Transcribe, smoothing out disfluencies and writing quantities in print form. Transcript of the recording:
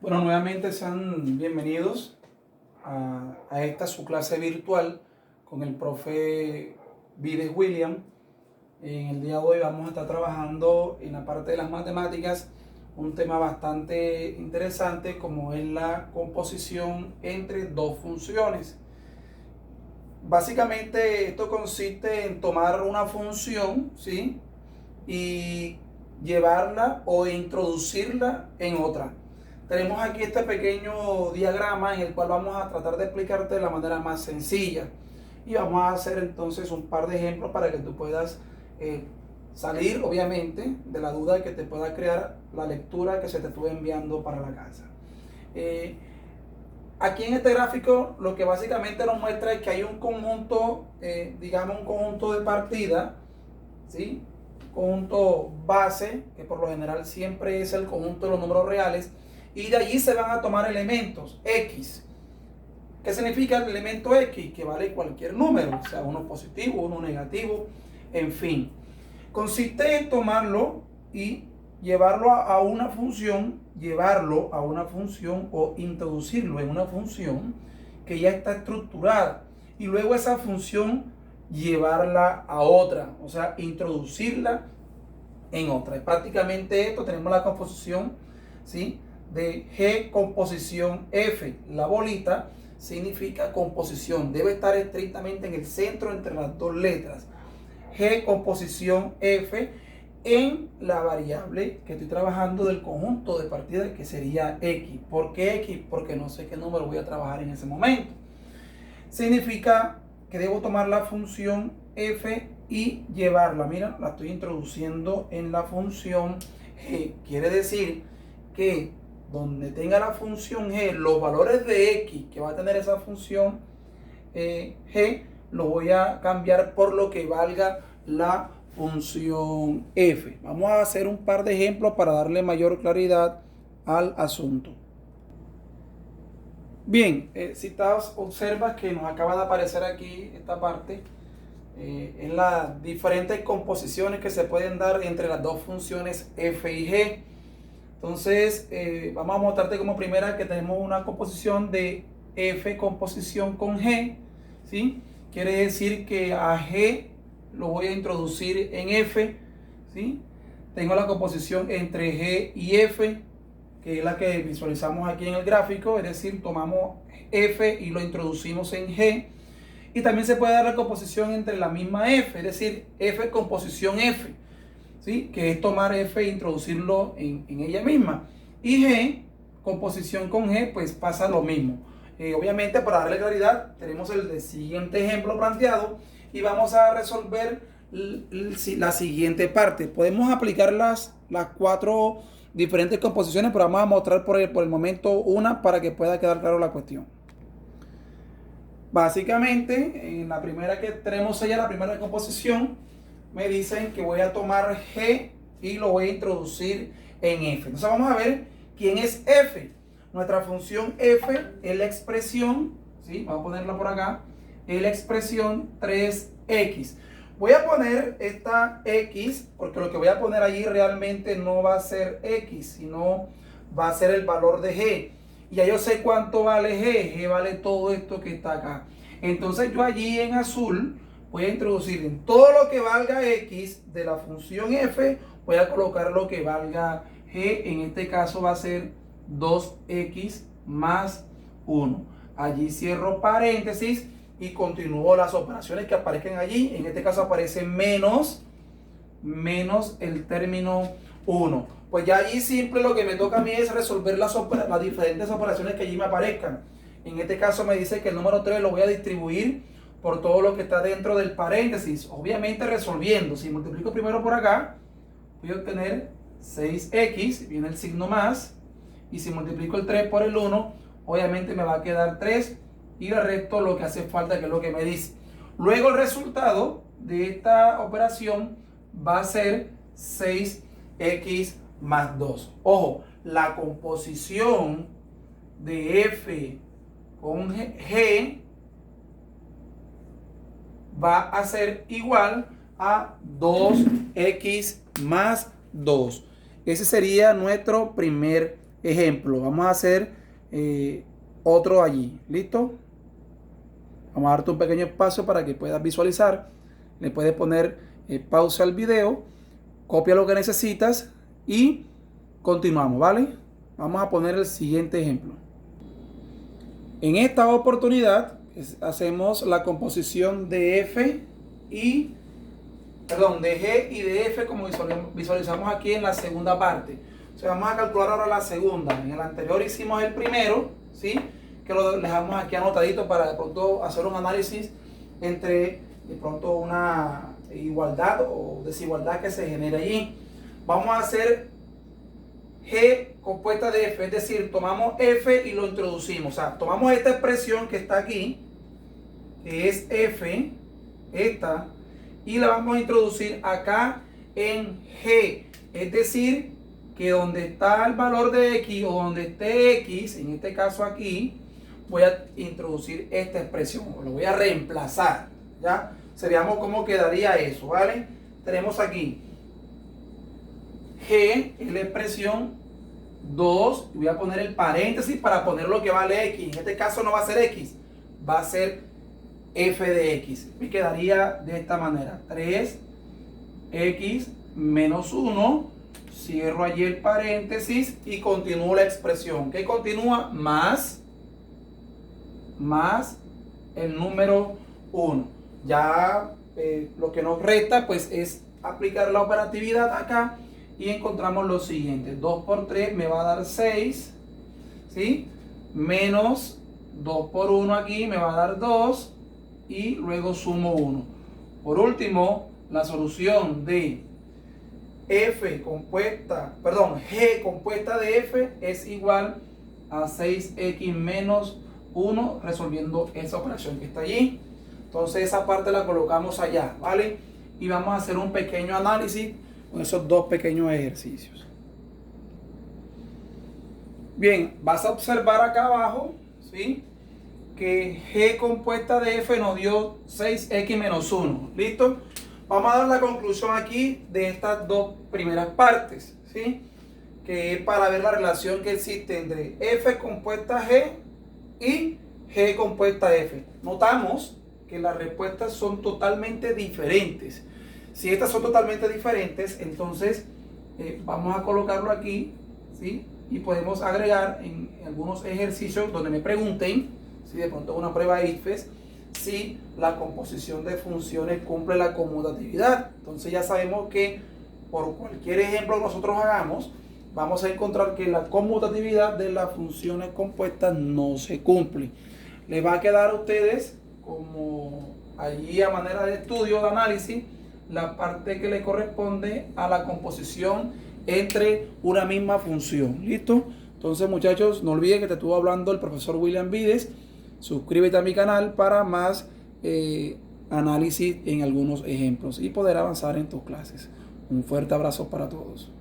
Bueno, nuevamente sean bienvenidos a esta su clase virtual con el profe Vives William. En el día de hoy vamos a estar trabajando en la parte de las matemáticas un tema bastante interesante como es la composición entre dos funciones. Básicamente esto consiste en tomar una función, ¿sí?, y llevarla o introducirla en otra. Tenemos aquí este pequeño diagrama en el cual vamos a tratar de explicarte de la manera más sencilla. Y vamos a hacer entonces un par de ejemplos para que tú puedas salir, obviamente, de la duda que te pueda crear la lectura que se te estuvo enviando para la casa. Aquí en este gráfico lo que básicamente nos muestra es que hay un conjunto, digamos un conjunto de partida, ¿sí? Conjunto base, que por lo general siempre es el conjunto de los números reales, y de allí se van a tomar elementos X. ¿Qué significa el elemento X? Que vale cualquier número, o sea, uno positivo, uno negativo, en fin. Consiste en tomarlo y llevarlo a una función, o introducirlo en una función que ya está estructurada, y luego esa función llevarla a otra, o sea, introducirla en otra. Y prácticamente esto tenemos la composición, ¿sí?, de G composición F. La bolita significa composición, debe estar estrictamente en el centro entre las dos letras. G composición F en la variable que estoy trabajando del conjunto de partida, que sería X. ¿Por qué X? Porque no sé qué número voy a trabajar en ese momento. Significa que debo tomar la función F y llevarla, mira, la estoy introduciendo en la función G. Quiere decir que donde tenga la función G, los valores de X que va a tener esa función G, lo voy a cambiar por lo que valga la función F. Vamos a hacer un par de ejemplos para darle mayor claridad al asunto. Bien, si te observas que nos acaba de aparecer aquí esta parte, en las diferentes composiciones que se pueden dar entre las dos funciones F y G. Entonces, vamos a mostrarte como primera que tenemos una composición de F composición con G, ¿sí? Quiere decir que a G lo voy a introducir en F, ¿sí? Tengo la composición entre G y F, que es la que visualizamos aquí en el gráfico, es decir, tomamos F y lo introducimos en G. Y también se puede dar la composición entre la misma F, es decir, F composición F, ¿sí?, que es tomar F e introducirlo en ella misma. Y G, composición con G, pues pasa lo mismo. Obviamente, para darle claridad, tenemos el siguiente ejemplo planteado y vamos a resolver la siguiente parte. Podemos aplicar las cuatro diferentes composiciones, pero vamos a mostrar por el momento una para que pueda quedar claro la cuestión. Básicamente, en la primera que tenemos allá, la primera composición, me dicen que voy a tomar G y lo voy a introducir en F. Entonces vamos a ver quién es F. Nuestra función F es la expresión, ¿sí?, vamos a ponerla por acá, es la expresión 3X. Voy a poner esta X porque lo que voy a poner allí realmente no va a ser X, sino va a ser el valor de G. Y ya yo sé cuánto vale G. G vale todo esto que está acá. Entonces yo allí en azul voy a introducir en todo lo que valga X de la función F, voy a colocar lo que valga G. En este caso va a ser 2X más 1. Allí cierro paréntesis y continúo las operaciones que aparezcan allí. En este caso aparece menos el término 1. Pues ya allí simple lo que me toca a mí es resolver las diferentes operaciones que allí me aparezcan. En este caso me dice que el número 3 lo voy a distribuir por todo lo que está dentro del paréntesis. Obviamente resolviendo. Si multiplico primero por acá, voy a obtener 6x, viene el signo más. Y si multiplico el 3 por el 1, obviamente me va a quedar 3. Y el resto lo que hace falta, que es lo que me dice. Luego el resultado de esta operación va a ser 6x más 2. Ojo, la composición de F con G va a ser igual a 2x más 2. Ese sería nuestro primer ejemplo. Vamos a hacer otro allí. ¿Listo? Vamos a darte un pequeño espacio para que puedas visualizar. Le puedes poner pausa al video, copia lo que necesitas y continuamos, ¿vale? Vamos a poner el siguiente ejemplo. En esta oportunidad hacemos la composición de F y, perdón, de G y de F como visualizamos aquí en la segunda parte. O sea, vamos a calcular ahora la segunda. En el anterior hicimos el primero, ¿sí? Que lo dejamos aquí anotadito para de pronto hacer un análisis entre de pronto una igualdad o desigualdad que se genera allí. Vamos a hacer G compuesta de F, es decir, tomamos F y lo introducimos. O sea, tomamos esta expresión que está aquí, que es F, esta, y la vamos a introducir acá en G. Es decir, que donde está el valor de X o donde esté X, en este caso aquí, voy a introducir esta expresión, o lo voy a reemplazar, ¿ya? Se veamos cómo quedaría eso, ¿vale? Tenemos aquí G, es la expresión 2, y voy a poner el paréntesis para poner lo que vale X. En este caso no va a ser X, va a ser F de X. Me quedaría de esta manera, 3X menos 1, cierro allí el paréntesis y continúo la expresión. ¿Qué continúa? Más el número 1. Ya lo que nos resta pues es aplicar la operatividad acá y encontramos lo siguiente. 2 por 3 me va a dar 6, ¿sí? Menos 2 por 1 aquí me va a dar 2 y luego sumo 1. Por último, la solución de G compuesta de F es igual a 6X menos 1, resolviendo esa operación que está allí. Entonces esa parte la colocamos allá, ¿vale? Y vamos a hacer un pequeño análisis con esos dos pequeños ejercicios. Bien, vas a observar acá abajo, ¿sí? Que G compuesta de F nos dio 6X menos 1, ¿listo? Vamos a dar la conclusión aquí de estas dos primeras partes, ¿sí? Que es para ver la relación que existe entre F compuesta G y G compuesta F. Notamos que las respuestas son totalmente diferentes. Si estas son totalmente diferentes, entonces vamos a colocarlo aquí, ¿sí? Y podemos agregar en algunos ejercicios donde me pregunten, si de pronto una prueba IFES, si la composición de funciones cumple la conmutatividad. Entonces ya sabemos que por cualquier ejemplo que nosotros hagamos, vamos a encontrar que la conmutatividad de las funciones compuestas no se cumple. Les va a quedar a ustedes como allí a manera de estudio, de análisis, la parte que le corresponde a la composición entre una misma función. ¿Listo? Entonces, muchachos, no olviden que te estuvo hablando el profesor William Vides. Suscríbete a mi canal para más análisis en algunos ejemplos y poder avanzar en tus clases. Un fuerte abrazo para todos.